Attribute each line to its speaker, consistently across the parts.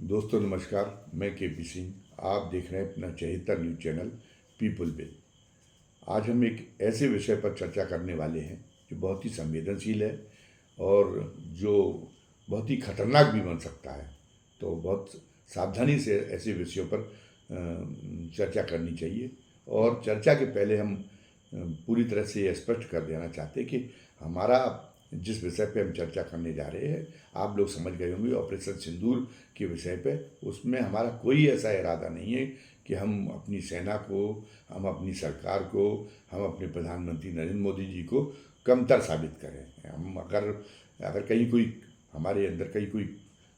Speaker 1: दोस्तों नमस्कार। मैं केपी सिंह। आप देख रहे हैं अपना चहेता न्यूज चैनल पीपल बिल। आज हम एक ऐसे विषय पर चर्चा करने वाले हैं जो बहुत ही संवेदनशील है और जो बहुत ही खतरनाक भी बन सकता है। तो बहुत सावधानी से ऐसे विषयों पर चर्चा करनी चाहिए। और चर्चा के पहले हम पूरी तरह से ये स्पष्ट कर देना चाहते हैं कि हमारा जिस विषय पे हम चर्चा करने जा रहे हैं, आप लोग समझ गए होंगे, ऑपरेशन सिंदूर के विषय पे। उसमें हमारा कोई ऐसा इरादा नहीं है कि हम अपनी सेना को, हम अपनी सरकार को, हम अपने प्रधानमंत्री नरेंद्र मोदी जी को कमतर साबित करें। हम अगर अगर कहीं कोई हमारे अंदर कहीं कोई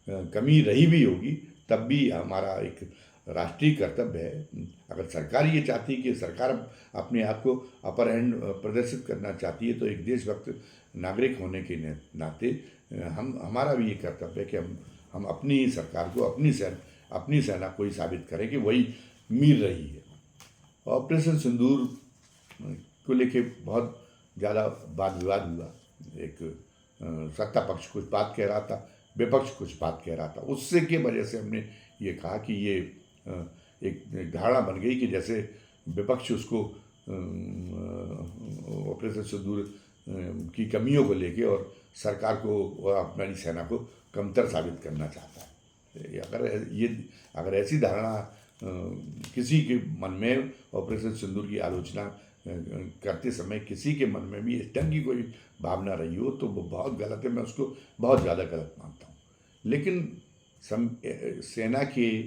Speaker 1: कमी रही भी होगी, तब भी हमारा एक राष्ट्रीय कर्तव्य है। अगर सरकार ये चाहती है कि सरकार अपने आप को अपर हैंड प्रदर्शित करना चाहती है, तो एक देशभक्त नागरिक होने के नाते हम हमारा भी ये कर्तव्य है कि हम अपनी ही सरकार को, अपनी सेना को ही साबित करें कि वही मीर रही है। ऑपरेशन सिंदूर को लेके बहुत ज़्यादा वाद विवाद हुआ। एक सत्ता पक्ष कुछ बात कह रहा था, विपक्ष कुछ बात कह रहा था। उससे के वजह से हमने ये कहा कि ये एक धारणा बन गई कि जैसे विपक्ष उसको ऑपरेशन सिंदूर की कमियों को लेके और सरकार को और अपनी सेना को कमतर साबित करना चाहता है। अगर ऐसी धारणा किसी के मन में ऑपरेशन सिंदूर की आलोचना करते समय किसी के मन में भी इस ढंग की कोई भावना रही हो, तो वो बहुत गलत है। मैं उसको बहुत ज़्यादा गलत मानता हूँ। लेकिन सेना के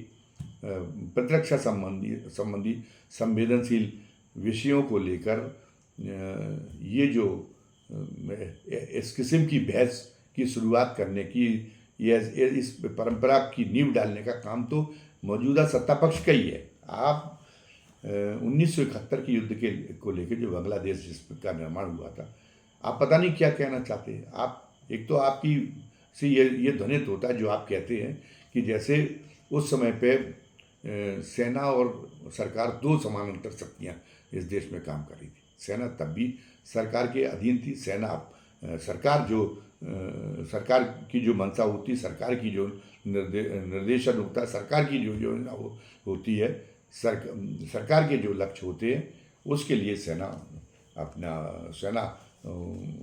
Speaker 1: प्रतिरक्षा संबंधी संवेदनशील विषयों को लेकर ये जो इस किस्म की बहस की शुरुआत करने की, इस परंपरा की नींव डालने का काम तो मौजूदा सत्ता पक्ष का ही है। आप 1971 के युद्ध को लेकर जो बांग्लादेश जिसका निर्माण हुआ था, आप पता नहीं क्या कहना चाहते हैं। आप एक तो आपकी से ये ध्वनित होता है जो आप कहते हैं कि जैसे उस समय पे सेना और सरकार दो समानांतर शक्तियाँ इस देश में काम कर रही थी। सेना तब भी सरकार के अधीन थी। सरकार की जो मंशा होती, सरकार की जो निर्देशन होता है, सरकार की जो योजना होती है, सरकार के जो लक्ष्य होते हैं, उसके लिए सेना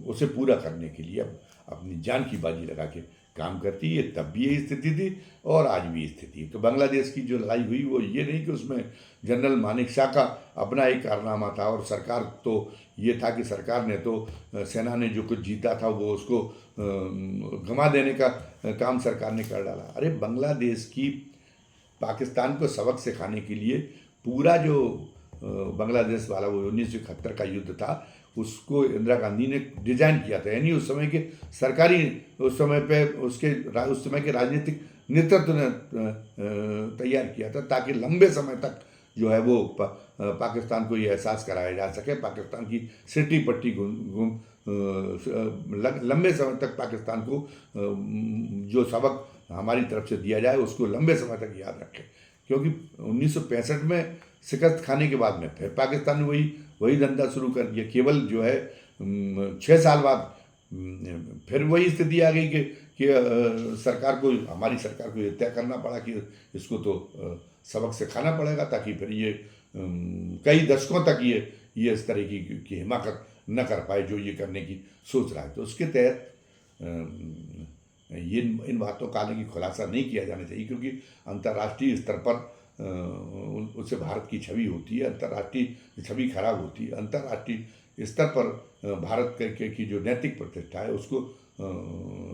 Speaker 1: उसे पूरा करने के लिए अपनी जान की बाजी लगा के काम करती है। तब भी यही स्थिति थी और आज भी स्थिति है। तो बांग्लादेश की जो लड़ाई हुई वो ये नहीं कि उसमें जनरल मानेक शाह का अपना एक कारनामा था और सरकार तो ये था कि सरकार ने तो सेना ने जो कुछ जीता था वो उसको गंवा देने का काम सरकार ने कर डाला। अरे बांग्लादेश की पाकिस्तान को सबक सिखाने के लिए पूरा जो बांग्लादेश वाला वो 1971 का युद्ध था, उसको इंदिरा गांधी ने डिजाइन किया था। यानी उस समय के राजनीतिक नेतृत्व ने तैयार किया था, ताकि लंबे समय तक जो है वो पाकिस्तान को ये एहसास कराया जा सके, पाकिस्तान की सिटी पट्टी लंबे समय तक पाकिस्तान को जो सबक हमारी तरफ से दिया जाए उसको लंबे समय तक याद रखें। क्योंकि 1965 में शिकस्त खाने के बाद में फिर पाकिस्तान ने वही धंधा शुरू कर दिया। केवल जो है 6 साल बाद फिर वही स्थिति आ गई कि हमारी सरकार को ये तय करना पड़ा कि इसको तो सबक सिखाना पड़ेगा, ताकि फिर ये कई दशकों तक ये इस तरह की हिमाकत न कर पाए जो ये करने की सोच रहा है। तो उसके तहत इन बातों का हालांकि खुलासा नहीं किया जाना चाहिए, क्योंकि अंतर्राष्ट्रीय स्तर पर उससे भारत की छवि होती है, अंतर्राष्ट्रीय छवि खराब होती है। अंतर्राष्ट्रीय स्तर पर भारत की जो नैतिक प्रतिष्ठा है उसको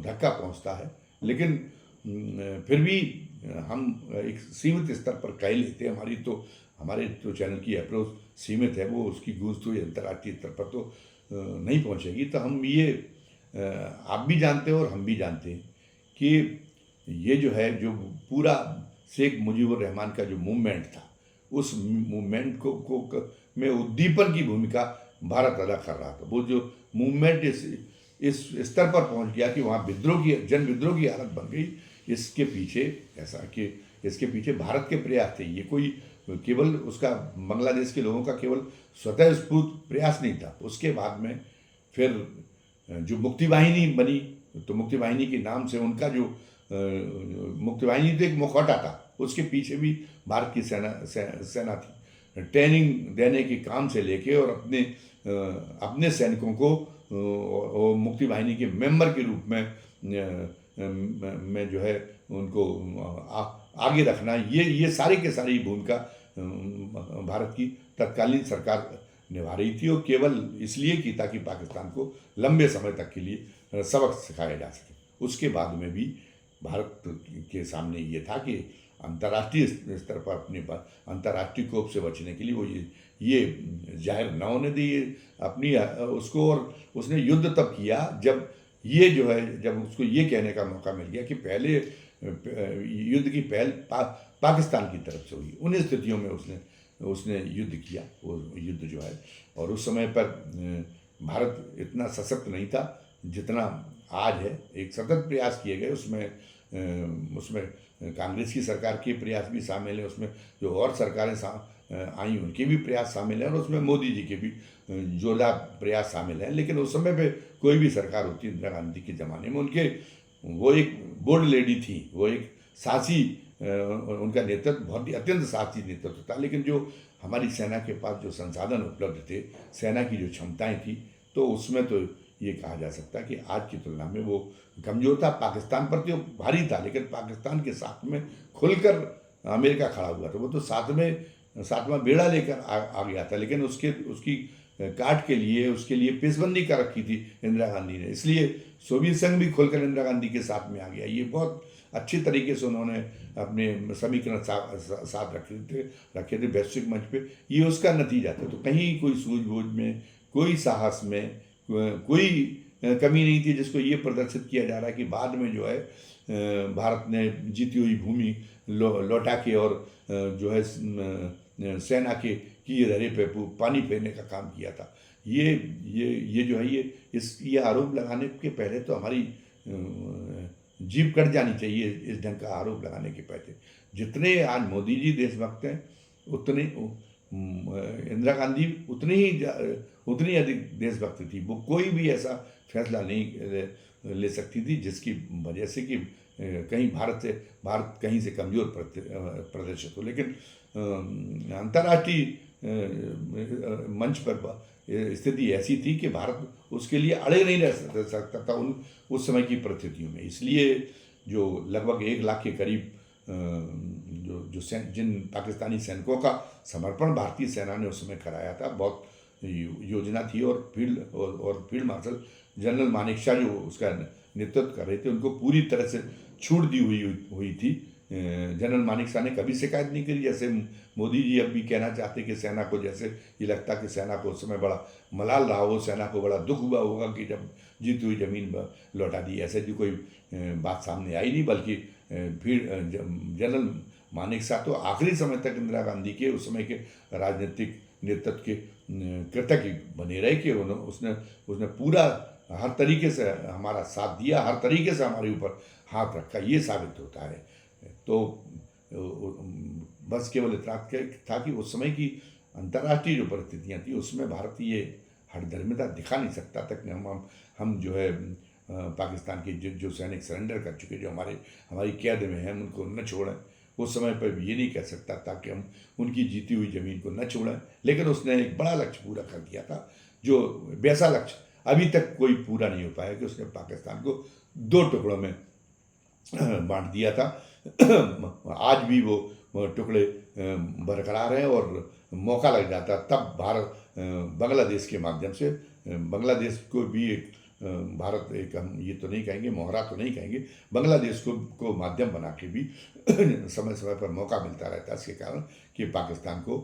Speaker 1: धक्का पहुंचता है। लेकिन फिर भी हम एक सीमित स्तर पर कह लेते हैं। हमारे जो चैनल की अप्रोच सीमित है, वो उसकी गूंज तो अंतर्राष्ट्रीय स्तर पर तो नहीं पहुंचेगी। तो हम ये आप भी जानते हैं और हम भी जानते हैं कि ये जो है, जो पूरा शेख मुजीबुर रहमान का जो मूवमेंट था, उस मूवमेंट में उद्दीपन की भूमिका भारत अदा कर रहा था। वो जो मूवमेंट इस स्तर पर पहुंच गया कि वहाँ जन विद्रोह की हालत बन गई। इसके पीछे भारत के प्रयास थे। ये कोई केवल उसका बांग्लादेश के लोगों का केवल स्वतः स्फूर्त प्रयास नहीं था। उसके बाद में फिर जो मुक्ति वाहिनी बनी, तो मुक्ति वाहिनी के नाम से उनका जो मुक्ति वाहिनी तो एक मुखौटा था, उसके पीछे भी भारत की सेना थी। ट्रेनिंग देने के काम से लेके और अपने सैनिकों को मुक्ति वाहिनी के मेंबर के रूप में जो है उनको आगे रखना, ये सारी के सारी भूमिका भारत की तत्कालीन सरकार निभा रही थी, और केवल इसलिए कि ताकि पाकिस्तान को लंबे समय तक के लिए सबक सिखाया जा सके। उसके बाद में भी भारत के सामने ये था कि अंतर्राष्ट्रीय स्तर पर अपने अंतर्राष्ट्रीय कोप से बचने के लिए वो ये जाहिर न होने दी अपनी उसको, और उसने युद्ध तब किया जब ये जो है जब उसको ये कहने का मौका मिल गया कि पहले युद्ध की पहल पाकिस्तान की तरफ से हुई। उन स्थितियों में उसने युद्ध किया, वो युद्ध जो है, और उस समय पर भारत इतना सशक्त नहीं था जितना आज है। एक सतत प्रयास किए गए, उसमें कांग्रेस की सरकार के प्रयास भी शामिल है, उसमें जो और सरकारें आई उनके भी प्रयास शामिल हैं, और उसमें मोदी जी के भी जोरदार प्रयास शामिल हैं। लेकिन उस समय पे कोई भी सरकार होती इंदिरा गांधी के ज़माने में, वो एक बोल्ड लेडी थी, वो एक साहसी, उनका नेतृत्व बहुत ही अत्यंत साहसी नेतृत्व था। लेकिन जो हमारी सेना के पास जो संसाधन उपलब्ध थे, सेना की जो क्षमताएं थी, तो उसमें तो ये कहा जा सकता है कि आज की तुलना में वो कमज़ोर था। पाकिस्तान पर तो भारी था, लेकिन पाकिस्तान के साथ में खुलकर अमेरिका खड़ा हुआ था। वो तो सातवां बेड़ा लेकर आ गया था, लेकिन उसकी काट के लिए उसके लिए पेशबंदी कर रखी थी इंदिरा गांधी ने। इसलिए सोवियत संघ भी खुलकर इंदिरा गांधी के साथ में आ गया। ये बहुत अच्छी तरीके से उन्होंने अपने समीकरण साथ रखे थे वैश्विक मंच पे। ये उसका नतीजा था। तो कहीं कोई सूझबूझ में, कोई साहस में कोई कमी नहीं थी, जिसको ये प्रदर्शित किया जा रहा है कि बाद में जो है भारत ने जीती हुई भूमि लौटा के और जो है सेना की धरे पे पानी फेरने का काम किया था। ये जो है ये आरोप लगाने के पहले तो हमारी जीभ कट जानी चाहिए। इस ढंग का आरोप लगाने के पहले जितने आज मोदी जी देशभक्त हैं, उतने इंदिरा गांधी उतनी अधिक देशभक्त थी। वो कोई भी ऐसा फैसला नहीं ले सकती थी जिसकी वजह से कि कहीं भारत कहीं से कमज़ोर प्रदर्शित हो। लेकिन अंतर्राष्ट्रीय मंच पर स्थिति ऐसी थी कि भारत उसके लिए अड़े नहीं रह सकता था उस समय की परिस्थितियों में। इसलिए जो लगभग 1 लाख के करीब जिन पाकिस्तानी सैनिकों का समर्पण भारतीय सेना ने उस समय कराया था, बहुत योजना थी। और फील्ड मार्शल जनरल मानेकशॉ जो उसका नेतृत्व कर रहे थे, उनको पूरी तरह से छूट दी हुई थी। जनरल मानेकशॉ ने कभी शिकायत नहीं करी। जैसे मोदी जी अब भी कहना चाहते कि सेना को, जैसे ये लगता कि सेना को उस समय बड़ा मलाल रहा हो, सेना को बड़ा दुख हुआ होगा कि जब जीती हुई ज़मीन लौटा दी। ऐसे भी कोई बात सामने आई नहीं, बल्कि फिर जनरल मानेकशॉ तो आखिरी समय तक इंदिरा गांधी के उस समय के राजनीतिक नेतृत्व के कृतज्ञ बने रहे कि उसने पूरा हर तरीके से हमारा साथ दिया, हर तरीके से हमारे ऊपर हाथ रखा। ये साबित होता है। तो बस केवल इतना था कि उस समय की अंतर्राष्ट्रीय जो परिस्थितियाँ थी, उसमें भारत ये हठधर्मिता दिखा नहीं सकता था कि हम जो है पाकिस्तान के जो सैनिक सरेंडर कर चुके, जो हमारी कैद में हैं, उनको न छोड़ें। उस समय पर ये नहीं कह सकता था कि हम उनकी जीती हुई ज़मीन को न छोड़ें। लेकिन उसने एक बड़ा लक्ष्य पूरा कर दिया था, जो वैसा लक्ष्य अभी तक कोई पूरा नहीं हो पाया कि उसने पाकिस्तान को 2 टुकड़ों में बांट दिया था। आज भी वो टुकड़े बरकरार हैं, और मौका लग जाता तब भारत बांग्लादेश के माध्यम से, बांग्लादेश को भी एक भारत एक, हम ये तो नहीं कहेंगे, मोहरा तो नहीं कहेंगे, बांग्लादेश को माध्यम बना के भी समय समय पर मौका मिलता रहता है। इसके कारण कि पाकिस्तान को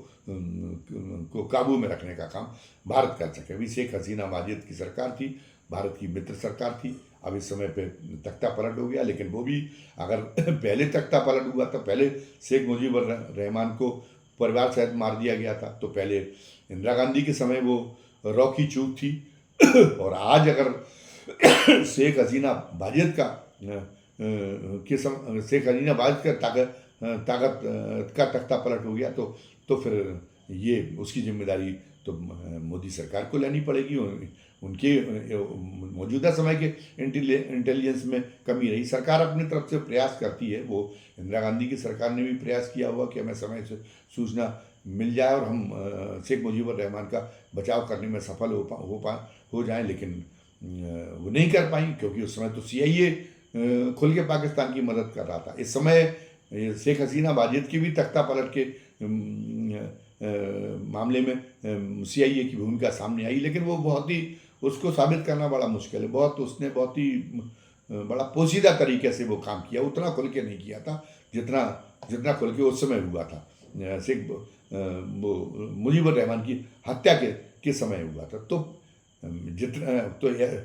Speaker 1: काबू में रखने का काम भारत कर सके। अभी शेख हसीना वाजिद की सरकार थी, भारत की मित्र सरकार थी। अब इस समय पे तख्ता पलट हो गया, लेकिन वो भी अगर पहले तख्ता पलट हुआ तो पहले शेख मुजीबुर रहमान को परिवार सहित मार दिया गया था, तो पहले इंदिरा गांधी के समय वो रॉकी चूक थी। और आज अगर शेख हसीना वाजिद का ताकत का तख्ता पलट हो गया तो फिर ये उसकी जिम्मेदारी तो मोदी सरकार को लेनी पड़ेगी। उनके मौजूदा समय के इंटेलिजेंस में कमी रही। सरकार अपनी तरफ से प्रयास करती है, वो इंदिरा गांधी की सरकार ने भी प्रयास किया हुआ कि हमें समय से सूचना मिल जाए और हम शेख मुजीबुर रहमान का बचाव करने में सफल हो जाएं, लेकिन वो नहीं कर पाई, क्योंकि उस समय तो CIA खुल के पाकिस्तान की मदद कर रहा था। इस समय शेख हसीना वाजिद की भी तख्ता पलट के मामले में CIA की भूमिका सामने आई, लेकिन वो बहुत ही, उसको साबित करना बड़ा मुश्किल है। उसने बहुत ही बड़ा पोशीदा तरीके से वो काम किया, उतना खुल के नहीं किया था जितना खुल के उस समय हुआ था, शेख वो मुजीबुर रहमान की हत्या के समय हुआ था। तो जितना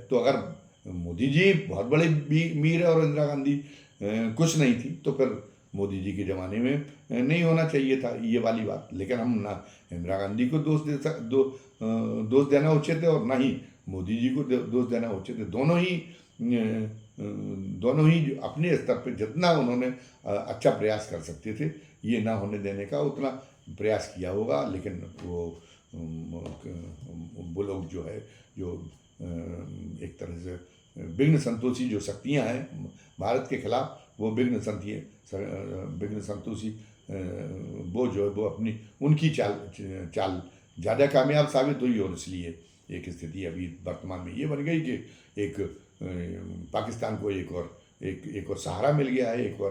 Speaker 1: तो अगर मोदी जी बहुत बड़े मीर है और इंदिरा गांधी कुछ नहीं थी, तो फिर मोदी जी के ज़माने में नहीं होना चाहिए था ये वाली बात। लेकिन हम ना इंदिरा गांधी को दोष देना उचित है और ना ही मोदी जी को दोष देना उचित है। दोनों ही अपने स्तर पर जितना उन्होंने अच्छा प्रयास कर सकते थे ये ना होने देने का, उतना प्रयास किया होगा। लेकिन वो लोग जो है, जो एक तरह से विघ्न संतोषी जो शक्तियाँ हैं भारत के खिलाफ, वो विघ्न संतोषी वो जो है वो अपनी उनकी चाल ज़्यादा कामयाब साबित हुई, और इसलिए एक स्थिति अभी वर्तमान में ये बन गई कि एक पाकिस्तान को एक और सहारा मिल गया है, एक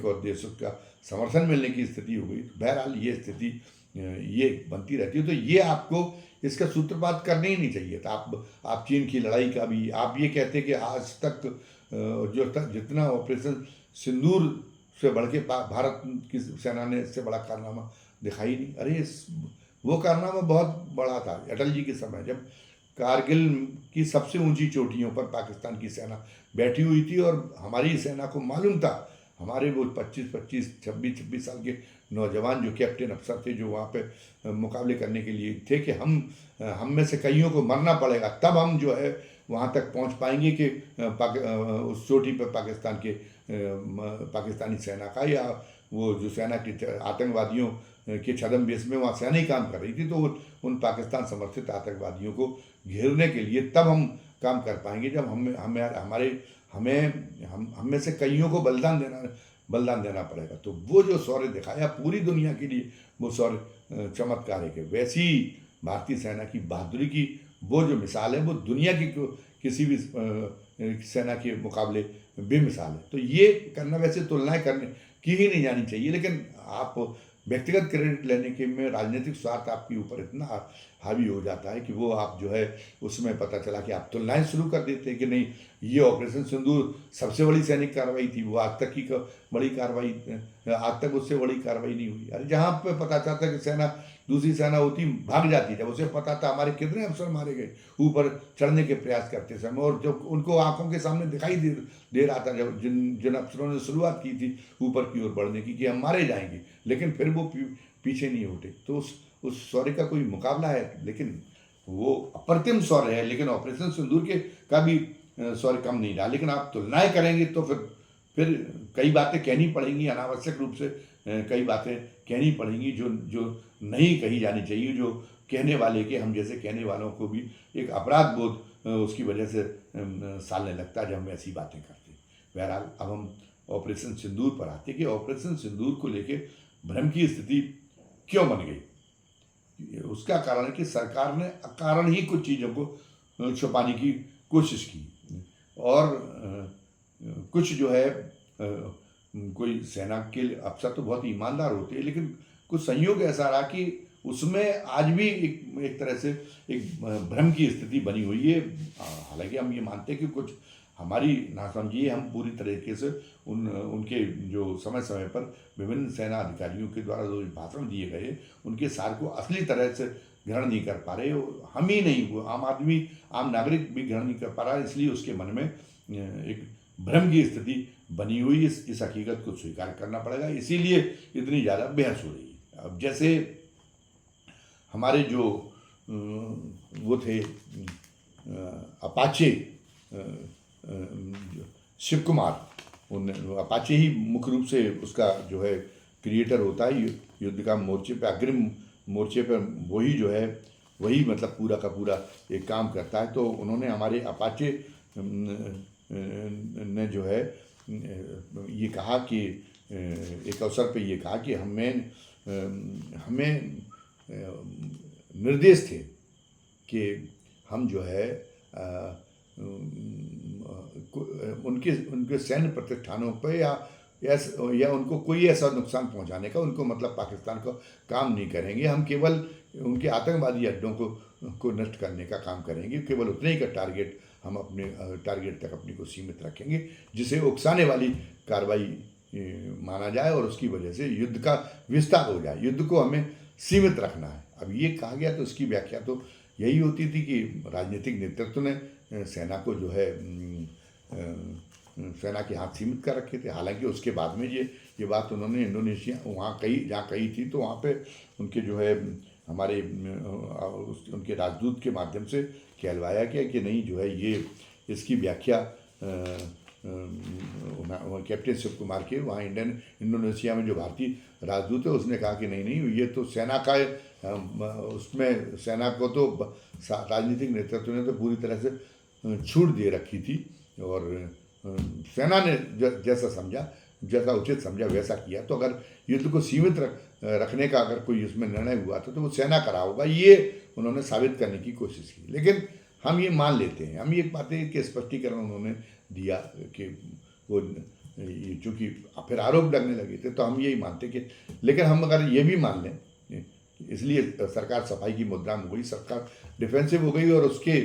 Speaker 1: और देश का समर्थन मिलने की स्थिति हो गई। बहरहाल ये स्थिति ये बनती रहती है। तो ये आपको इसका सूत्रपात करने ही नहीं चाहिए था। आप चीन की लड़ाई का भी आप ये कहते कि आज तक जितना ऑपरेशन सिंदूर से बढ़ के भारत की सेना ने इससे बड़ा कारनामा दिखाई नहीं। अरे वो कारनामा बहुत बड़ा था अटल जी के समय, जब कारगिल की सबसे ऊंची चोटियों पर पाकिस्तान की सेना बैठी हुई थी और हमारी सेना को मालूम था, हमारे वो 26 साल के नौजवान जो कैप्टन अफसर थे, जो वहाँ पे मुकाबले करने के लिए थे कि हम में से कईयों को मरना पड़ेगा, तब हम जो है वहाँ तक पहुँच पाएंगे कि उस चोटी पर पाकिस्तानी सेना का, या वो जो सेना के आतंकवादियों के छद्म वेश में वहाँ सेना ही काम कर रही थी, तो उन पाकिस्तान समर्थित आतंकवादियों को घेरने के लिए तब हम काम कर पाएंगे जब हम में से कईयों को बलिदान देना पड़ेगा। तो वो जो शौर्य दिखाया पूरी दुनिया के लिए, वो शौर्य चमत्कार है कि वैसी भारतीय सेना की बहादुरी की वो जो मिसाल है वो दुनिया की किसी भी सेना के मुकाबले बेमिसाल है। तो ये करना, वैसे तुलनाएं करने की ही नहीं जानी चाहिए, लेकिन आप व्यक्तिगत क्रेडिट लेने के में राजनीतिक स्वार्थ आपके ऊपर इतना हावी हो जाता है कि वो आप जो है उसमें पता चला कि आप तुलनाएं शुरू कर देते हैं कि नहीं, ये ऑपरेशन सिंदूर सबसे बड़ी सैनिक कार्रवाई थी, वो आज तक की बड़ी कार्रवाई, आज तक उससे बड़ी कार्रवाई नहीं हुई। अरे जहाँ पे पता चलता कि सेना, दूसरी सेना होती भाग जाती, जब उसे पता था हमारे कितने अफसर मारे गए ऊपर चढ़ने के प्रयास करते समय, और जब उनको आंखों के सामने दिखाई दे रहा था, जब जिन अफसरों ने शुरुआत की थी ऊपर की ओर बढ़ने की कि हम मारे जाएंगे, लेकिन फिर वो पीछे नहीं हटे। तो उस शौर्य का कोई मुकाबला है, लेकिन वो अप्रतिम शौर्य है, लेकिन ऑपरेशन सिंदूर के का भी शौर्य कम नहीं रहा। लेकिन आप तुलनाएं करेंगे तो फिर कई बातें कहनी पड़ेंगी, अनावश्यक रूप से कई बातें कहनी पड़ेंगी जो नहीं कही जानी चाहिए, जो कहने वाले के, हम जैसे कहने वालों को भी एक अपराध बोध उसकी वजह से सालने लगता है जब हम ऐसी बातें करते हैं। बहरहाल अब हम ऑपरेशन सिंदूर पर आते कि ऑपरेशन सिंदूर को लेके भ्रम की स्थिति क्यों बन गई। उसका कारण है कि सरकार ने अकारण ही कुछ चीज़ों को छुपाने की कोशिश की, और कुछ जो है कोई सेना के अफसर तो बहुत ईमानदार होते हैं, लेकिन कुछ संयोग ऐसा रहा कि उसमें आज भी एक तरह से एक भ्रम की स्थिति बनी हुई है। हालांकि हम ये मानते हैं कि कुछ हमारी नासमझी, हम पूरी तरीके से उनके जो समय समय पर विभिन्न सेना अधिकारियों के द्वारा जो भाषण दिए गए उनके सार को असली तरह से ग्रहण नहीं कर पा रहे। हम ही नहीं, वो आम आदमी, आम नागरिक भी ग्रहण नहीं कर पा रहा है, इसलिए उसके मन में एक भ्रम की स्थिति बनी हुई। इस हकीकत को स्वीकार करना पड़ेगा, इसीलिए इतनी ज़्यादा बहस हो रही है। अब जैसे हमारे जो वो थे अपाचे शिव कुमार, उन अपाचे ही मुख्य रूप से उसका जो है क्रिएटर होता है, युद्ध का मोर्चे पे, अग्रिम मोर्चे पर वही जो है वही मतलब पूरा का पूरा एक काम करता है। तो उन्होंने हमारे अपाचे ने जो है ये कहा कि एक अवसर पे ये कहा कि हमें निर्देश थे कि हम जो है उनके उनके सैन्य प्रतिष्ठानों पे या उनको कोई ऐसा नुकसान पहुंचाने का, उनको मतलब पाकिस्तान को काम नहीं करेंगे। हम केवल उनके आतंकवादी अड्डों को नष्ट करने का काम करेंगे। केवल उतने ही का टारगेट हम अपने टारगेट तक अपनी को सीमित रखेंगे, जिसे उकसाने वाली कार्रवाई माना जाए और उसकी वजह से युद्ध का विस्तार हो जाए। युद्ध को हमें सीमित रखना है। अब ये कहा गया तो इसकी व्याख्या तो यही होती थी कि राजनीतिक नेतृत्व ने सेना को जो है सेना के हाथ सीमित कर रखे थे। हालांकि उसके बाद में ये बात उन्होंने इंडोनेशिया वहाँ जहाँ कही थी, तो वहाँ पे उनके जो है हमारे उनके राजदूत के माध्यम से कहलवाया गया कि नहीं जो है ये इसकी व्याख्या कैप्टन शिव कुमार के वहाँ इंडोनेशिया में जो भारतीय राजदूत है उसने कहा कि नहीं ये तो सेना का उसमें सेना को तो राजनीतिक नेतृत्व ने तो पूरी तरह से छूट दे रखी थी और सेना ने जैसा समझा, जैसा उचित समझा वैसा किया। तो अगर युद्ध को सीमित रखने का अगर कोई इसमें निर्णय हुआ था तो वो सेना करा होगा, ये उन्होंने साबित करने की कोशिश की। लेकिन हम ये मान लेते हैं, हम ये बातें के स्पष्टीकरण उन्होंने दिया कि वो चूँकि फिर आरोप लगने लगे थे तो हम यही मानते कि, लेकिन हम अगर ये भी मान लें, इसलिए सरकार सफाई की मुद्रा में हो गई, सरकार डिफेंसिव हो गई और उसकी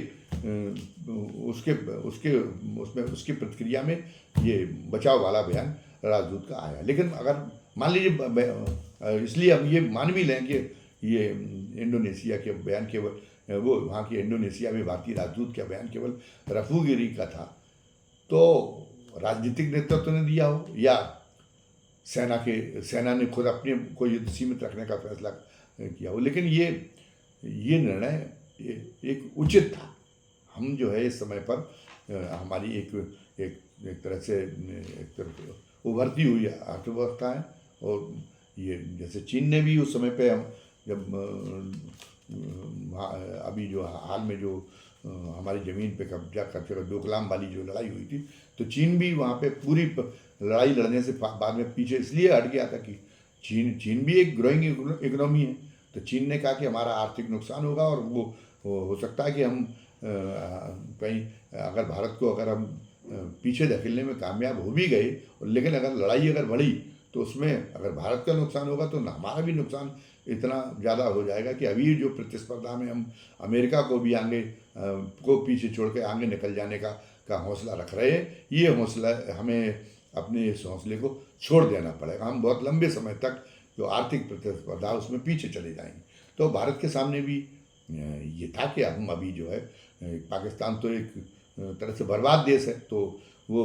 Speaker 1: प्रतिक्रिया में ये बचाव वाला बयान राजदूत का आया। लेकिन अगर मान लीजिए, इसलिए हम ये मान भी लें कि ये इंडोनेशिया के बयान केवल वो वहाँ के इंडोनेशिया में भारतीय राजदूत का बयान केवल रफूगिरी का था, तो राजनीतिक नेतृत्व ने दिया हो या सेना ने खुद अपने को युद्ध सीमित रखने का फैसला किया हो, लेकिन ये निर्णय एक उचित था। हम जो है इस समय पर हमारी एक तरह से उभरती हुई अर्थव्यवस्था है और ये जैसे चीन ने भी उस समय पे हम जब अभी जो हाल में जो हमारी ज़मीन पे कब्जा करते हुए डोकलाम वाली जो लड़ाई हुई थी, तो चीन भी वहाँ पे पूरी लड़ाई लड़ने से बाद में पीछे इसलिए हट गया था कि चीन भी एक ग्रोइंग इकोनॉमी है। तो चीन ने कहा कि हमारा आर्थिक नुकसान होगा और वो हो सकता है कि हम कहीं अगर भारत को अगर हम पीछे धकेलने में कामयाब हो भी गए, लेकिन अगर लड़ाई अगर बढ़ी तो उसमें अगर भारत का नुकसान होगा तो हमारा भी नुकसान इतना ज़्यादा हो जाएगा कि अभी जो प्रतिस्पर्धा में हम अमेरिका को भी आगे को पीछे छोड़ के आगे निकल जाने का हौसला रख रहे हैं। ये हौसला हमें अपने इस हौसले को छोड़ देना पड़ेगा। हम बहुत लंबे समय तक जो आर्थिक प्रतिस्पर्धा उसमें पीछे चले जाएंगे। तो भारत के सामने भी ये था कि हम अभी जो है पाकिस्तान तो एक तरह से बर्बाद देश है, तो वो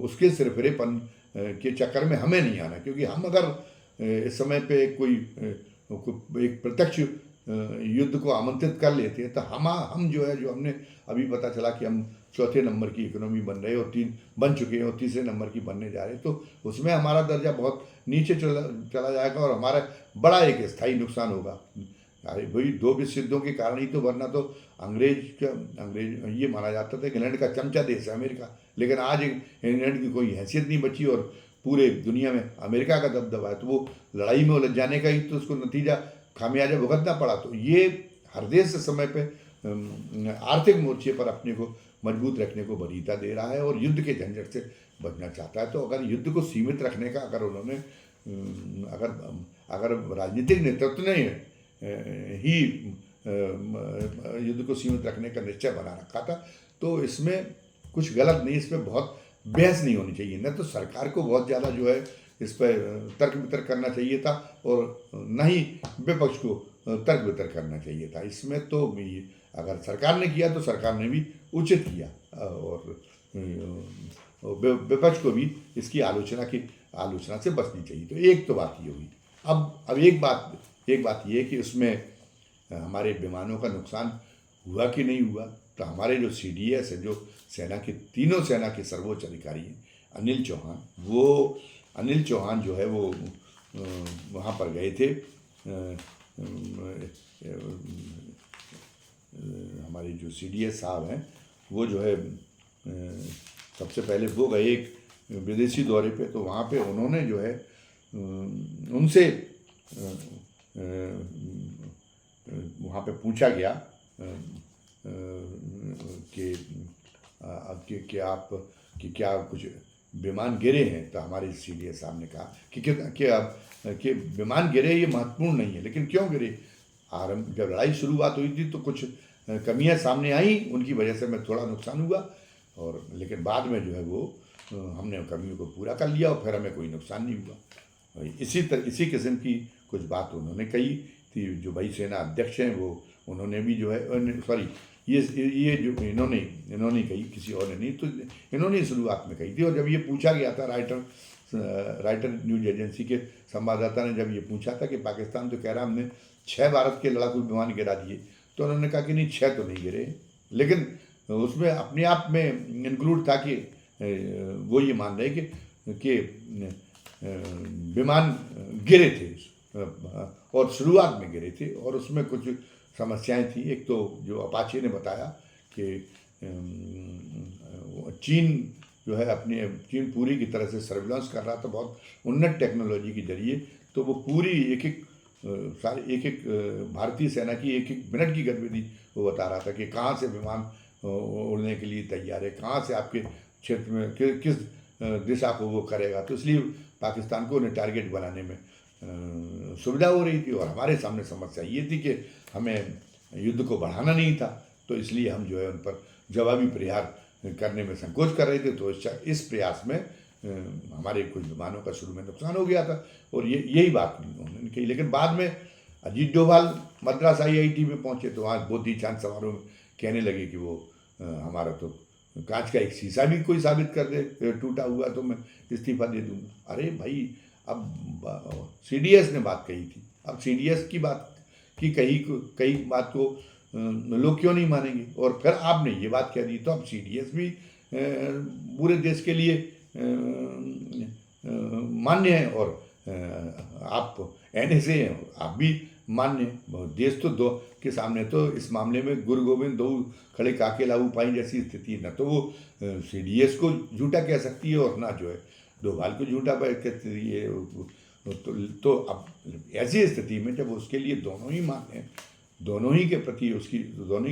Speaker 1: उसके सिरफिरेपन के चक्कर में हमें नहीं आना, क्योंकि हम अगर इस समय पे कोई एक प्रत्यक्ष युद्ध को आमंत्रित कर लेते हैं तो हम जो है जो हमने अभी पता चला कि हम चौथे नंबर की इकोनॉमी बन रहे हैं और 3 बन चुके हैं और तीसरे नंबर की बनने जा रहे हैं, तो उसमें हमारा दर्जा बहुत नीचे चला जाएगा और हमारा बड़ा एक स्थायी नुकसान होगा। अरे भाई 2 विश्व युद्धों के कारण ही तो, वरना तो अंग्रेज ये माना जाता था कि इंग्लैंड का चमचा देश है अमेरिका, लेकिन आज इंग्लैंड की कोई हैसियत नहीं बची और पूरे दुनिया में अमेरिका का दबदबा है। तो वो लड़ाई में उलझ जाने का ही तो उसको नतीजा खामियाजा भुगतना पड़ा। तो ये हर देश समय पे आर्थिक मोर्चे पर अपने को मजबूत रखने को वरीयता दे रहा है और युद्ध के झंझट से बचना चाहता है। तो अगर युद्ध को सीमित रखने का अगर उन्होंने अगर राजनीतिक नेतृत्व ने ही युद्ध को सीमित रखने का निश्चय बना रखा था, तो इसमें कुछ गलत नहीं, इसमें बहुत बहस नहीं होनी चाहिए। न तो सरकार को बहुत ज़्यादा जो है इस पर तर्क वितर्क करना चाहिए था और न ही विपक्ष को तर्क वितर्क करना चाहिए था। इसमें तो अगर सरकार ने किया तो सरकार ने भी उचित किया और विपक्ष को भी इसकी आलोचना से बचनी चाहिए। तो एक तो बात ये हुई। अब एक बात ये कि उसमें हमारे विमानों का नुकसान हुआ कि नहीं हुआ। तो हमारे जो CDS है, जो तीनों सेना के सर्वोच्च अधिकारी हैं, अनिल चौहान जो है वो वहाँ पर गए थे हमारे जो CDS साहब हैं वो जो है सबसे पहले वो गए एक विदेशी दौरे पे, तो वहाँ पे उन्होंने जो है उनसे वहाँ पे पूछा गया कि आप कि क्या कुछ विमान गिरे हैं। तो हमारे CDS साहब ने कहा कि विमान गिरे ये महत्वपूर्ण नहीं है, लेकिन क्यों गिरे। आरंभ जब लड़ाई शुरुआत हुई थी तो कुछ कमियां सामने आई, उनकी वजह से मैं थोड़ा नुकसान हुआ, और लेकिन बाद में जो है वो हमने कमियों को पूरा कर लिया और फिर हमें कोई नुकसान नहीं हुआ। इसी किस्म की कुछ बात उन्होंने कही थी। जो वायुसेना अध्यक्ष हैं वो उन्होंने भी जो है सॉरी ये जो इन्होंने कही, किसी और ने नहीं, तो इन्होंने शुरुआत में कही थी। और जब ये पूछा गया था राइटर न्यूज एजेंसी के संवाददाता ने जब ये पूछा था कि पाकिस्तान तो कह रहा हमने 6 भारत के लड़ाकू विमान गिरा दिए, तो उन्होंने कहा कि नहीं 6 तो नहीं गिरे, लेकिन उसमें अपने आप में इंक्लूड था कि वो ये मान रहे कि विमान गिरे थे और शुरुआत में गिरे थे, और उसमें कुछ समस्याएं थी। एक तो जो अपाचे ने बताया कि चीन जो है चीन पूरी की तरह से सर्विलांस कर रहा था बहुत उन्नत टेक्नोलॉजी के जरिए, तो वो पूरी एक भारतीय सेना की एक मिनट की गतिविधि वो बता रहा था कि कहाँ से विमान उड़ने के लिए तैयार है, कहाँ से आपके क्षेत्र में किस दिशा को वो करेगा। तो इसलिए पाकिस्तान को उन्हें टारगेट बनाने में सुविधा हो रही थी, और हमारे सामने समस्या ये थी कि हमें युद्ध को बढ़ाना नहीं था, तो इसलिए हम जो है उन पर जवाबी प्रहार करने में संकोच कर रहे थे। तो इस प्रयास में हमारे कुछ विमानों का शुरू में नुकसान हो गया था, और यही बात उन्होंने कही। लेकिन बाद में अजीत डोभाल मद्रास IIT में पहुंचे तो वहाँ बोधी चांद समारोह में कहने लगे कि वो हमारा तो कांच का एक शीशा भी कोई साबित कर दे टूटा हुआ तो मैं इस्तीफा दे दूंगा। अरे भाई, अब CDS ने बात कही थी, अब CDS की बात की कई बात को लोग क्यों नहीं मानेंगे, और फिर आपने ये बात कह दी, तो अब CDS भी पूरे देश के लिए मान्य है, और आप NSA हैं, आप भी मान्य हैं। देश तो दो के सामने तो इस मामले में गुरु गोविंद दो खड़े काके लाऊ पाई जैसी स्थिति है। न तो वो CDS को झूठा कह सकती है, और ना जो है डोभाल को झूठा कहती है। तो अब ऐसी स्थिति में जब उसके लिए दोनों ही मान्य हैं, दोनों ही के प्रति उसकी दोनों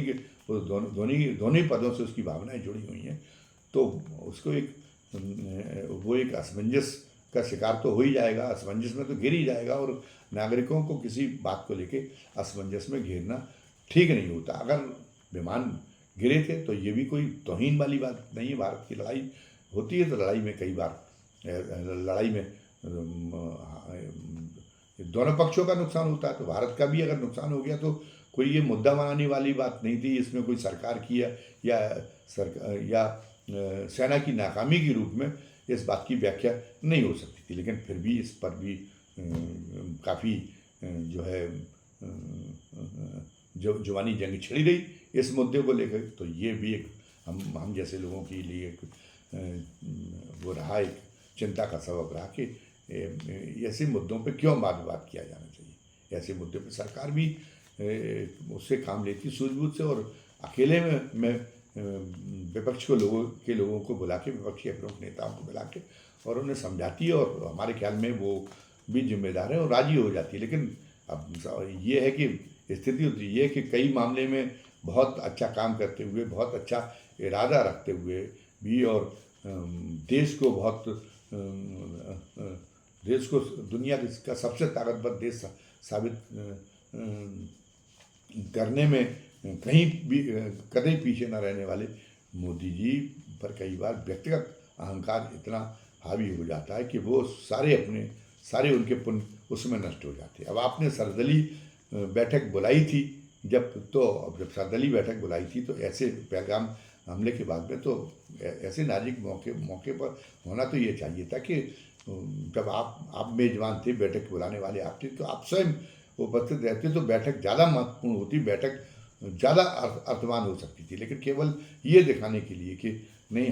Speaker 1: ही पदों से उसकी भावनाएं जुड़ी हुई हैं, तो उसको वो एक असमंजस का शिकार तो हो ही जाएगा, असमंजस में तो गिर ही जाएगा। और नागरिकों को किसी बात को लेके असमंजस में घिरना ठीक नहीं होता। अगर विमान गिरे थे तो ये भी कोई तौहीन वाली बात नहीं है। भारत की लड़ाई होती है तो लड़ाई में कई बार दोनों पक्षों का नुकसान होता है, तो भारत का भी अगर नुकसान हो गया तो कोई ये मुद्दा बनाने वाली बात नहीं थी। इसमें कोई सरकार की या सेना की नाकामी के रूप में इस बात की व्याख्या नहीं हो सकती थी। लेकिन फिर भी इस पर भी काफ़ी जो है जुबानी जंग छिड़ी रही इस मुद्दे को लेकर। तो ये भी एक हम जैसे लोगों के लिए वो रहा, एक चिंता का सबब रहा कि ऐसे मुद्दों पे क्यों बात किया जाना चाहिए। ऐसे मुद्दे पे सरकार भी उससे काम लेती सूझबूझ से, और अकेले में विपक्ष के लोगों को बुला के, विपक्षी प्रमुख नेताओं को बुला के और उन्हें समझाती है, और हमारे ख्याल में वो भी जिम्मेदार है और राजी हो जाती है। लेकिन अब ये है कि स्थिति होती है कि कई मामले में बहुत अच्छा काम करते हुए, बहुत अच्छा इरादा रखते हुए भी, और देश को दुनिया का सबसे ताकतवर देश साबित करने में कहीं पीछे न रहने वाले मोदी जी पर कई बार व्यक्तिगत अहंकार इतना हावी हो जाता है कि वो सारे उनके पुण्य उसमें नष्ट हो जाते हैं। अब आपने सर्वदलीय बैठक बुलाई थी, जब सर्वदलीय बैठक बुलाई थी तो ऐसे पहलगाम हमले के बाद में तो ऐसे नाजुक मौके पर होना तो ये चाहिए था कि जब आप मेजबान थे, बैठक बुलाने वाले आप थे, तो आप स्वयं उपस्थित रहते तो बैठक ज़्यादा महत्वपूर्ण होती, बैठक ज़्यादा अर्थवान हो सकती थी। लेकिन केवल ये दिखाने के लिए कि नहीं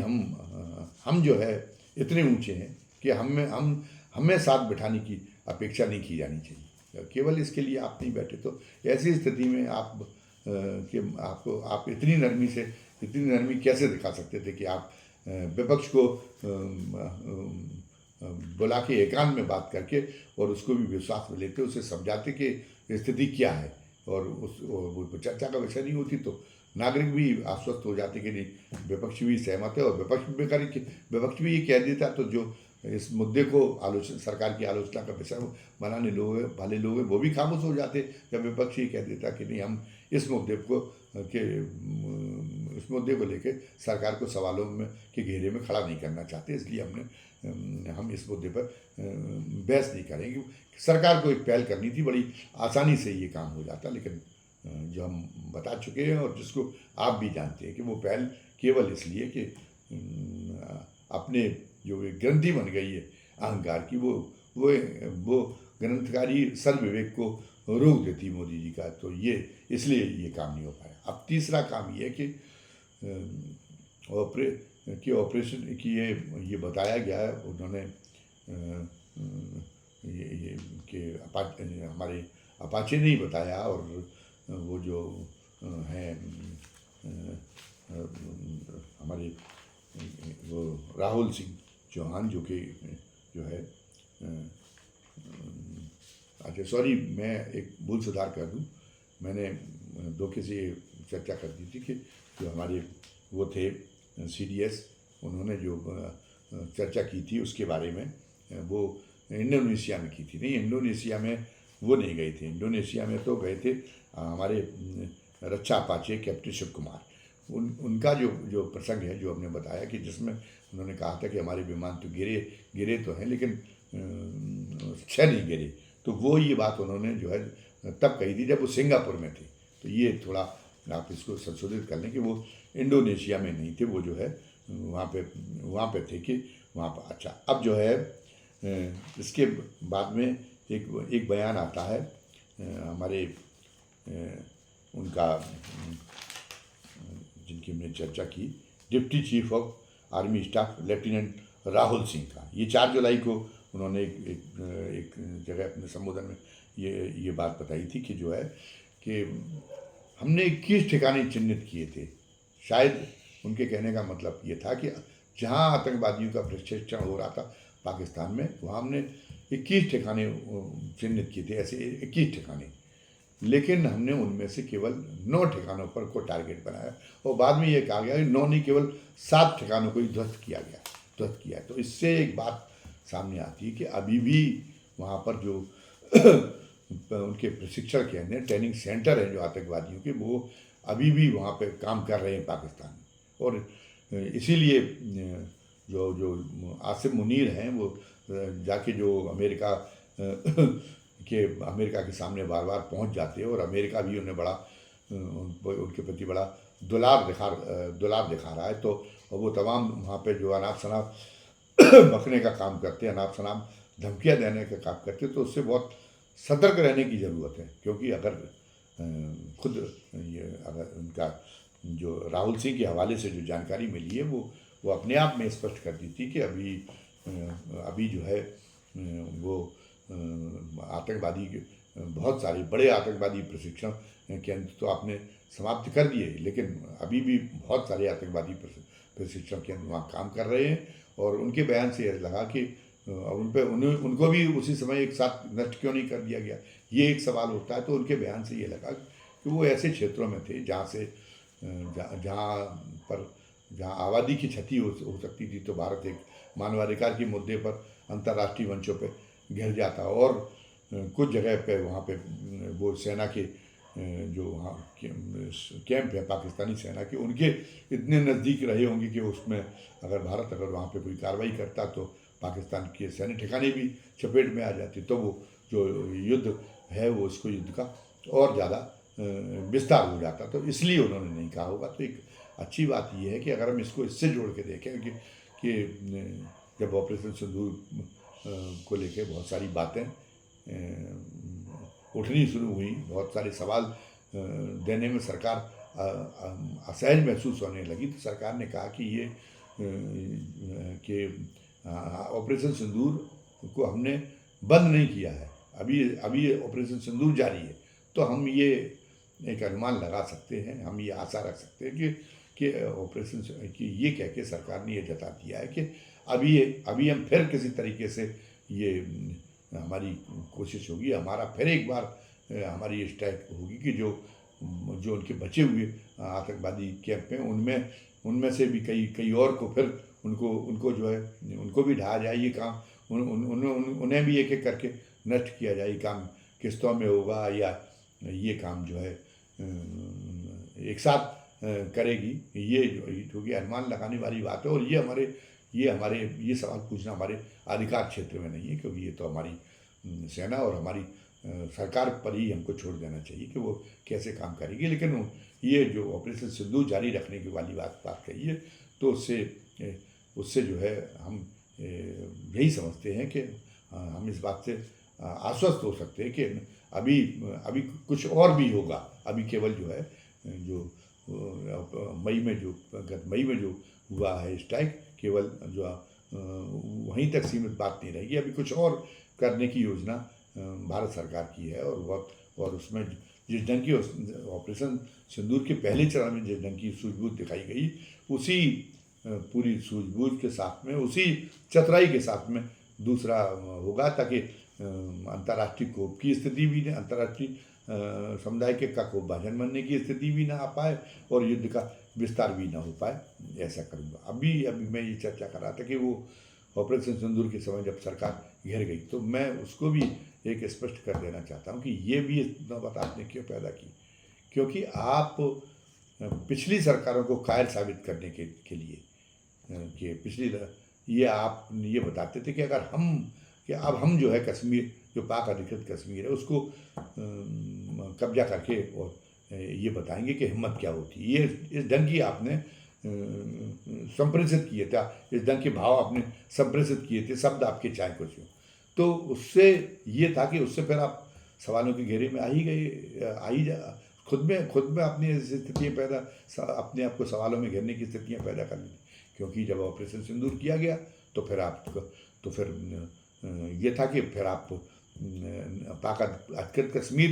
Speaker 1: हम जो है इतने ऊंचे हैं कि हमें साथ बिठाने की अपेक्षा नहीं की जानी चाहिए, केवल इसके लिए आप नहीं बैठे। तो ऐसी स्थिति में आप कि आप इतनी नरमी कैसे दिखा सकते थे कि आप विपक्ष को बुला के एकांत में बात करके और उसको भी विश्वास में लेते, उसे समझाते कि स्थिति क्या है, और वो चर्चा का विषय नहीं होती तो नागरिक भी आश्वस्त हो जाते कि नहीं, विपक्ष भी सहमत है, और विपक्ष भी ये कह देता तो जो इस मुद्दे को सरकार की आलोचना का विषय बनाने वाले लोग हैं वो भी खामोश हो जाते जब विपक्ष ये कह देता कि नहीं, हम इस मुद्दे को लेके सरकार को सवालों में के घेरे में खड़ा नहीं करना चाहते, इसलिए हम इस मुद्दे पर बहस नहीं करेंगे। सरकार को एक पहल करनी थी, बड़ी आसानी से ये काम हो जाता, लेकिन जो हम बता चुके हैं और जिसको आप भी जानते हैं कि वो पहल केवल इसलिए कि अपने जो एक ग्रंथि बन गई है अहंकार की, वो ग्रंथकारी सर विवेक को रोक देती मोदी जी का, तो ये इसलिए ये काम नहीं हो पाया। अब तीसरा काम ये है कि ऑपरेशन की ये बताया गया है, उन्होंने ये कि हमारे अपाचे ने ही बताया, और वो जो हैं हमारे वो राहुल सिंह चौहान जो है, अच्छा सॉरी, मैं एक भूल सुधार कर दूँ, मैंने धोखे से चर्चा कर दी थी कि जो हमारे वो थे CDS, उन्होंने जो चर्चा की थी उसके बारे में, वो इंडोनेशिया में की थी। नहीं, इंडोनेशिया में वो नहीं गए थे, इंडोनेशिया में तो गए थे हमारे रक्षा अपाचे कैप्टन शिव कुमार, उनका जो प्रसंग है जो हमने बताया कि जिसमें उन्होंने कहा था कि हमारे विमान तो गिरे तो हैं, लेकिन 6 नहीं गिरे, तो वो ये बात उन्होंने जो है तब कही थी जब वो सिंगापुर में थे। तो ये थोड़ा आप इसको संशोधित कर लें कि वो इंडोनेशिया में नहीं थे, वो जो है वहाँ पे थे कि वहाँ पर। अच्छा, अब जो है इसके बाद में एक बयान आता है हमारे उनका, जिनकी हमने चर्चा की, deputy chief of army staff lieutenant Rahul Singh का। ये 4 जुलाई को उन्होंने एक जगह अपने संबोधन में ये बात बताई थी कि जो है कि हमने 21 ठिकाने चिन्हित किए थे। शायद उनके कहने का मतलब ये था कि जहाँ आतंकवादियों का प्रशिक्षण हो रहा था पाकिस्तान में, वहाँ हमने 21 ठिकाने चिन्हित किए थे, ऐसे 21 ठिकाने, लेकिन हमने उनमें से केवल 9 ठिकानों पर को टारगेट बनाया, और बाद में ये कहा गया कि 9 नहीं, केवल 7 ठिकानों को ही ध्वस्त किया। तो इससे एक बात सामने आती है कि अभी भी वहाँ पर जो उनके प्रशिक्षण केंद्र, ट्रेनिंग सेंटर हैं जो आतंकवादियों के, वो अभी भी वहाँ पे काम कर रहे हैं पाकिस्तान में। और इसीलिए जो आसिम मुनीर हैं वो जाके जो अमेरिका के सामने बार बार पहुंच जाते हैं, और अमेरिका भी उन्हें बड़ा उनके प्रति बड़ा दुलार दिखा रहा है। तो वो तमाम वहाँ पे जो अनाप शनाप बकने का काम करते हैं, अनाप शनाप धमकियाँ देने का काम करते हैं, तो उससे बहुत सतर्क रहने की ज़रूरत है। क्योंकि अगर खुद अगर उनका जो राहुल सिंह के हवाले से जो जानकारी मिली है वो अपने आप में स्पष्ट कर दी थी कि अभी जो है वो आतंकवादी बहुत सारे बड़े आतंकवादी प्रशिक्षण केंद्र तो आपने समाप्त कर दिए, लेकिन अभी भी बहुत सारे आतंकवादी प्रशिक्षण केंद्र वहाँ काम कर रहे हैं। और उनके बयान से यह लगा कि उनको भी उसी समय एक साथ नष्ट क्यों नहीं कर दिया गया, ये एक सवाल उठता है। तो उनके बयान से ये लगा कि वो ऐसे क्षेत्रों में थे जहाँ आबादी की क्षति हो सकती थी, तो भारत एक मानवाधिकार के मुद्दे पर अंतर्राष्ट्रीय मंचों पर घिर जाता। और कुछ जगह पे वहाँ पे वो सेना के जो वहाँ कैंप है पाकिस्तानी सेना के, उनके इतने नज़दीक रहे होंगे कि उसमें अगर वहाँ पे कोई कार्रवाई करता तो पाकिस्तान के सैन्य ठिकाने भी चपेट में आ जाते, तो वो जो युद्ध है वो उसको युद्ध का और ज़्यादा विस्तार हो जाता। तो इसलिए उन्होंने नहीं कहा होगा। तो एक अच्छी बात यह है कि अगर हम इसको इससे जोड़ के देखें कि जब ऑपरेशन सिंदूर को लेके बहुत सारी बातें उठनी शुरू हुई, बहुत सारे सवाल देने में सरकार असहज महसूस होने लगी, तो सरकार ने कहा कि ऑपरेशन सिंदूर को हमने बंद नहीं किया है, अभी ऑपरेशन सिंदूर जारी है। तो हम एक अनुमान लगा सकते हैं, हम ये आशा रख सकते हैं कि ऑपरेशन कि ये कह के सरकार ने ये जता दिया है कि अभी हम फिर किसी तरीके से ये हमारी कोशिश होगी, हमारा फिर एक बार हमारी ये स्ट्राइक होगी कि जो जो उनके बचे हुए आतंकवादी कैंप हैं उनमें उनमें से भी कई और को फिर उनको जो है उनको भी ढाया जाए। ये काम उन्हें भी एक एक करके नष्ट किया जाए। ये काम किस्तों में होगा या ये काम जो है एक साथ करेगी, ये जो कि अनुमान लगाने वाली बात है। और ये सवाल पूछना हमारे अधिकार क्षेत्र में नहीं है, क्योंकि ये तो हमारी सेना और हमारी सरकार पर ही हमको छोड़ देना चाहिए कि वो कैसे काम करेगी। लेकिन ये जो ऑपरेशन सिंदूर जारी रखने की वाली बात कही है, तो उससे जो है हम यही समझते हैं कि हम इस बात से आश्वस्त हो सकते हैं कि अभी कुछ और भी होगा। अभी केवल जो है जो गत मई में जो हुआ है स्ट्राइक, केवल जो वहीं तक सीमित बात नहीं रहेगी। अभी कुछ और करने की योजना भारत सरकार की है। और उसमें जिस ढंग की ऑपरेशन सिंदूर के पहले चरण में जिस ढंग की सूझबूझ दिखाई गई, उसी पूरी सूझबूझ के साथ में, उसी चतुराई के साथ में दूसरा होगा, ताकि अंतर्राष्ट्रीय कोप की स्थिति भी नहीं, अंतर्राष्ट्रीय समुदाय के का कोप भाजन बनने की स्थिति भी ना आ पाए और युद्ध का विस्तार भी ना हो पाए। ऐसा करूँगा। अभी मैं ये चर्चा कर रहा था कि वो ऑपरेशन सिंदूर के समय जब सरकार घिर गई, तो मैं उसको भी एक स्पष्ट कर देना चाहता हूँ कि ये भी नौबत आपने क्यों पैदा की, क्योंकि आप पिछली सरकारों को कायर साबित करने के लिए कि आप ये बताते थे कि अब हम जो है कश्मीर, जो पाक अधिकृत कश्मीर है, उसको कब्जा करके और ये बताएंगे कि हिम्मत क्या होती है। ये इस ढंग की आपने संप्रेषित किए थे, इस ढंग के भाव आपने संप्रेषित किए थे, शब्द आपके चाहे कुछ हो। तो उससे ये था कि उससे फिर आप सवालों के घेरे में खुद में अपनी स्थितियाँ अपने आप को सवालों में घेरने की स्थितियाँ पैदा कर ली। क्योंकि जब ऑपरेशन सिंदूर किया गया तो फिर ये था कि फिर आप पाक अधिकृत कश्मीर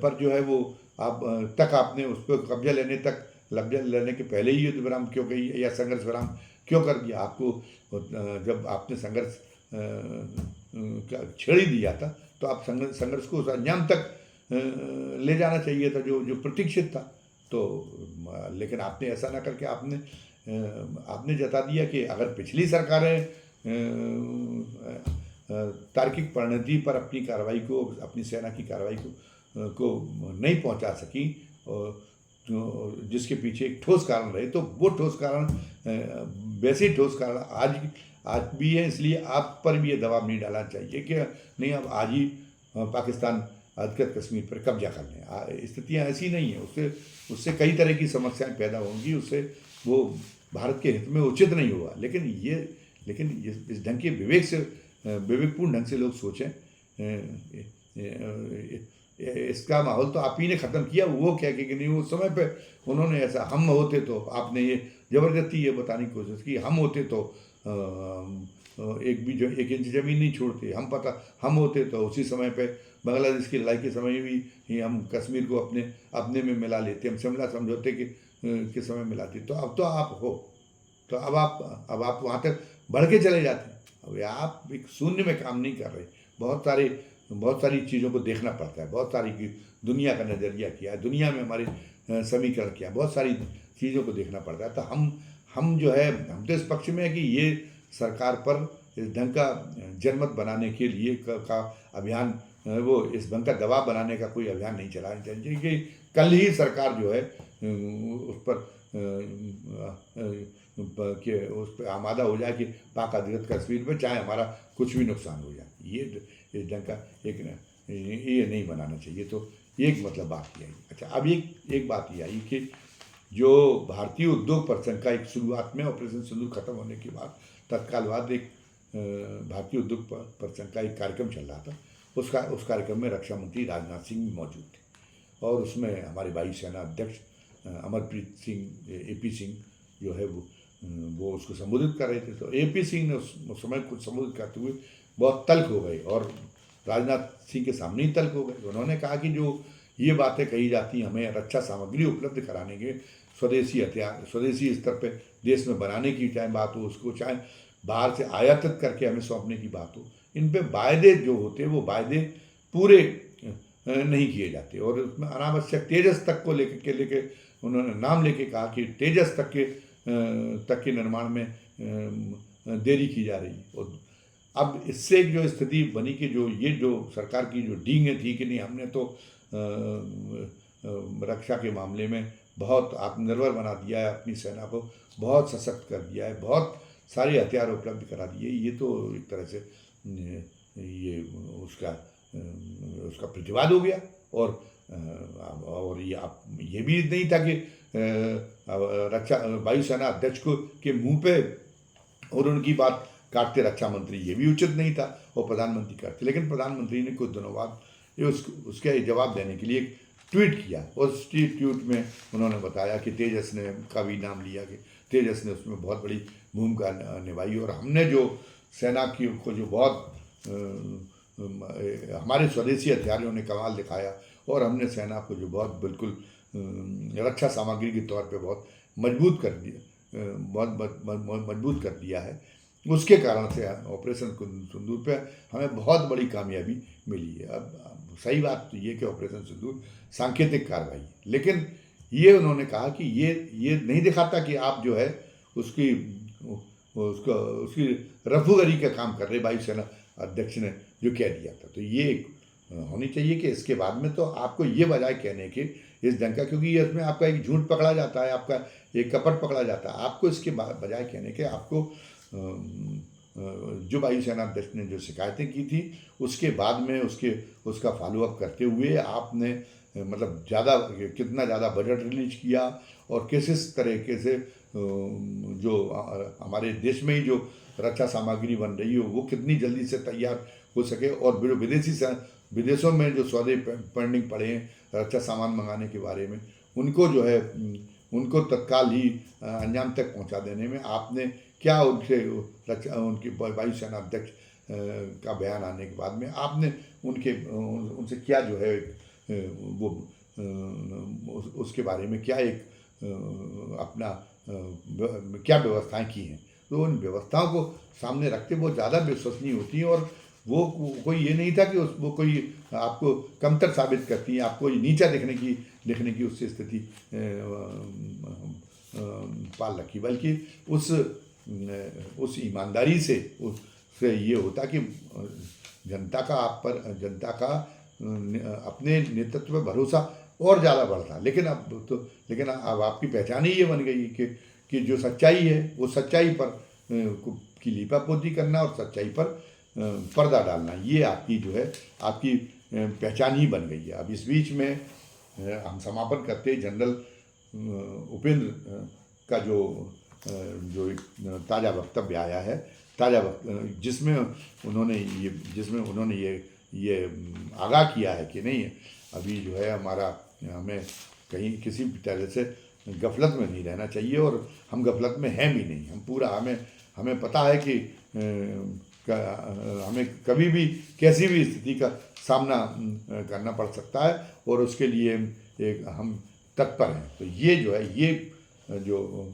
Speaker 1: पर जो है वो आपने उस पर कब्जा लेने के पहले ही युद्ध विराम क्यों कही या संघर्ष विराम क्यों कर दिया। आपको जब आपने संघर्ष छेड़ ही दिया था, तो आप संघर्ष को उस अंजाम तक ले जाना चाहिए था जो प्रतीक्षित था। तो लेकिन आपने ऐसा ना करके आपने जता दिया कि अगर पिछली सरकारें तार्किक परिणति पर अपनी कार्रवाई को, अपनी सेना की कार्रवाई को नहीं पहुंचा सकी, जिसके पीछे एक ठोस कारण रहे, तो वो ठोस कारण वैसे ही ठोस कारण आज भी है। इसलिए आप पर भी ये दबाव नहीं डालना चाहिए कि नहीं अब आज ही पाकिस्तान अधिकृत कश्मीर पर कब्जा कर लें। स्थितियाँ ऐसी नहीं है, उससे कई तरह की समस्याएं पैदा होंगी, उससे वो भारत के हित में उचित नहीं होगा। लेकिन इस ढंग के विवेकपूर्ण ढंग से लोग सोचें। इसका माहौल तो आप ही ने ख़त्म किया। वो क्या कि नहीं, उस समय पे उन्होंने ऐसा, हम होते तो, आपने ये ज़बरदस्ती ये बताने की कोशिश की, हम होते तो एक इंच ज़मीन नहीं छोड़ते, हम होते तो उसी समय पे बांग्लादेश की लड़ाई के समय भी हम कश्मीर को अपने में मिला लेते, हम शिमला समझौते के समय मिलाते। तो अब तो आप हो, तो अब आप वहाँ तक बढ़ के चले जाते हैं। अब आप एक शून्य में काम नहीं कर रहे। बहुत सारी चीज़ों को देखना पड़ता है, बहुत सारी दुनिया का नज़रिया किया है, दुनिया में हमारे समीकरण किया, बहुत सारी चीज़ों को देखना पड़ता है। तो हम जो है, हम तो इस पक्ष में है कि ये सरकार पर इस ढंग का जनमत बनाने के लिए का अभियान, वो इस ढंग का दबाव बनाने का कोई अभियान नहीं चलाना चाहिए कि कल ही सरकार जो है उस पर आमादा हो जाए कि पाक अधिकृत कश्मीर में चाहे हमारा कुछ भी नुकसान हो जाए। ये इस ढंग का ये नहीं बनाना चाहिए। तो एक मतलब बात ये आई। अच्छा, अब एक बात ये आई कि जो भारतीय उद्योग परिसंघ का एक शुरुआत में ऑपरेशन सिंदूर खत्म होने के बाद तत्काल बाद एक भारतीय उद्योग परिसंघ का एक कार्यक्रम चल रहा था। उस कार्यक्रम में रक्षा मंत्री राजनाथ सिंह भी मौजूद थे और उसमें हमारे वायुसेना अध्यक्ष अमरप्रीत सिंह AP सिंह जो है वो उसको संबोधित कर रहे थे। तो AP सिंह ने उस समय कुछ संबोधित करते हुए बहुत तल्ख हो गए और राजनाथ सिंह के सामने ही तल्ख हो गए। उन्होंने कहा कि जो ये बातें कही जाती, हमें रक्षा सामग्री उपलब्ध कराने के, स्वदेशी हथियार स्वदेशी स्तर पे देश में बनाने की चाहे बात हो, उसको चाहे बाहर से आयातित करके हमें सौंपने की बात हो, इन पे वायदे जो होते हैं वो वायदे पूरे नहीं किए जाते। और उसमें अनावश्यक तेजस तक को लेके उन्होंने नाम लेके कहा कि तेजस तक के निर्माण में देरी की जा रही है। और अब इससे जो स्थिति बनी कि जो सरकार की जो डींगें थी कि नहीं, हमने तो रक्षा के मामले में बहुत आत्मनिर्भर बना दिया है, अपनी सेना को बहुत सशक्त कर दिया है, बहुत सारे हथियार उपलब्ध करा दिए, ये तो एक तरह से ये उसका प्रतिवाद हो गया। और ये भी नहीं था कि रक्षा वायुसेना अध्यक्ष के मुंह पे और उनकी बात काटते रक्षा मंत्री, ये भी उचित नहीं था, और प्रधानमंत्री करते। लेकिन प्रधानमंत्री ने कुछ दिनों बाद उसके जवाब देने के लिए एक ट्वीट किया। उस ट्वीट में उन्होंने बताया कि तेजस ने का भी नाम लिया कि तेजस ने उसमें बहुत बड़ी भूमिका निभाई, और हमने जो सेना की को जो बहुत हमारे स्वदेशी हथियारों ने कमाल दिखाया, और हमने सेना को जो बहुत बिल्कुल रक्षा सामग्री के तौर पे बहुत मजबूत कर दिया, बहुत मजबूत कर दिया है। उसके कारण से ऑपरेशन सिंदूर पे हमें बहुत बड़ी कामयाबी मिली है। अब सही बात तो ये कि ऑपरेशन सिंदूर सांकेतिक कार्रवाई, लेकिन ये उन्होंने कहा कि ये नहीं दिखाता कि आप जो है उसकी रफूगरी का काम कर रहे वायुसेना अध्यक्ष ने जो कह दिया था। तो ये होनी चाहिए कि इसके बाद में तो आपको ये बजाय कहने के इस ढंग का, क्योंकि ये इसमें आपका एक झूठ पकड़ा जाता है, आपका एक कपट पकड़ा जाता है, आपको इसके बजाय कहने के आपको जो वायुसेना अध्यक्ष ने जो शिकायतें की थी उसके बाद में उसका फॉलोअप करते हुए आपने मतलब कितना ज़्यादा बजट रिलीज किया, और किस तरीके से जो हमारे देश में ही जो रक्षा सामग्री बन रही है वो कितनी जल्दी से तैयार हो सके, और विदेशों में जो सौदे पेंडिंग पड़े हैं रक्षा सामान मंगाने के बारे में, उनको जो है उनको तत्काल ही अंजाम तक पहुंचा देने में आपने क्या उनके वायुसेना अध्यक्ष का बयान आने के बाद में आपने उनसे क्या जो है वो उसके बारे में क्या एक अपना क्या व्यवस्थाएं की हैं। तो उन व्यवस्थाओं को सामने रखते वो ज़्यादा विश्वसनीय होती हैं, और वो कोई ये नहीं था कि वो कोई आपको कमतर साबित करती हैं, आपको नीचा दिखने की उससे स्थिति पाल रखी, बल्कि उस ईमानदारी से उससे ये होता कि जनता का अपने नेतृत्व पर भरोसा और ज़्यादा बढ़ता। लेकिन अब आपकी पहचान ही ये बन गई कि जो सच्चाई है वो सच्चाई पर की लीपापोती करना और सच्चाई पर पर्दा डालना, ये आपकी जो है आपकी पहचान ही बन गई है। अब इस बीच में हम समापन करते जनरल उपेंद्र का जो एक ताज़ा वक्तव्य आया है, जिसमें उन्होंने ये आगाह किया है कि नहीं, अभी जो है हमें कहीं किसी भी तरह से गफलत में नहीं रहना चाहिए, और हम गफलत में हैं भी नहीं। हम पूरा हमें पता है कि हमें कभी भी कैसी भी स्थिति का सामना करना पड़ सकता है, और उसके लिए हम तत्पर हैं। तो ये जो है जो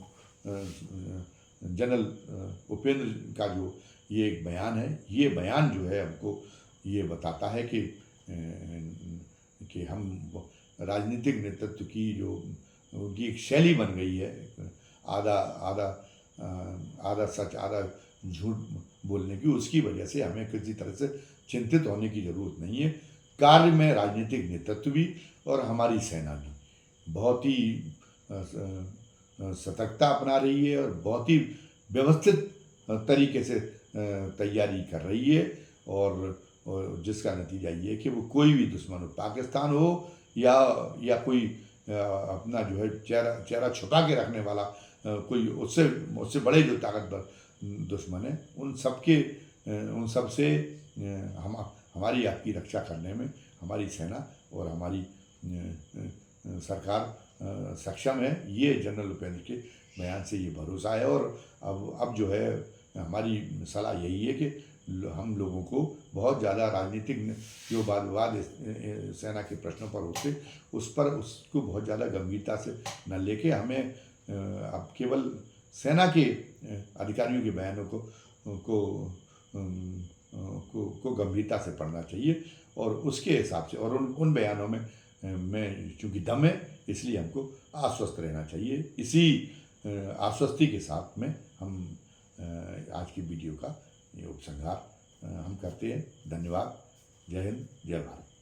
Speaker 1: जनरल उपेंद्र का जो ये एक बयान है, ये बयान जो है हमको ये बताता है कि हम राजनीतिक नेतृत्व की जो उनकी एक शैली बन गई है, आधा सच आधा झूठ बोलने की, उसकी वजह से हमें किसी तरह से चिंतित होने की ज़रूरत नहीं है। कार्य में राजनीतिक नेतृत्व भी और हमारी सेना भी बहुत ही सतर्कता अपना रही है, और बहुत ही व्यवस्थित तरीके से तैयारी कर रही है, और जिसका नतीजा ये है कि वो कोई भी दुश्मन हो, पाकिस्तान हो या कोई अपना जो है चेहरा छुपा के रखने वाला कोई उससे बड़े जो ताकतवर दुश्मन है, उन सब से हमारी आपकी रक्षा करने में हमारी सेना और हमारी सरकार सक्षम है। ये जनरल उपेंद्र के बयान से ये भरोसा है। और अब जो है हमारी सलाह यही है कि हम लोगों को बहुत ज़्यादा राजनीतिक जो वाद विवाद सेना के प्रश्नों पर होते उस पर उसको बहुत ज़्यादा गंभीरता से न लेके हमें अब केवल सेना के अधिकारियों के बयानों को को गंभीरता से पढ़ना चाहिए और उसके हिसाब से और उन बयानों में चूँकि दम है इसलिए हमको आश्वस्त रहना चाहिए। इसी आश्वस्ति के साथ में हम आज की वीडियो का ये उपसंहार हम करते हैं। धन्यवाद। जय हिंद, जय भारत।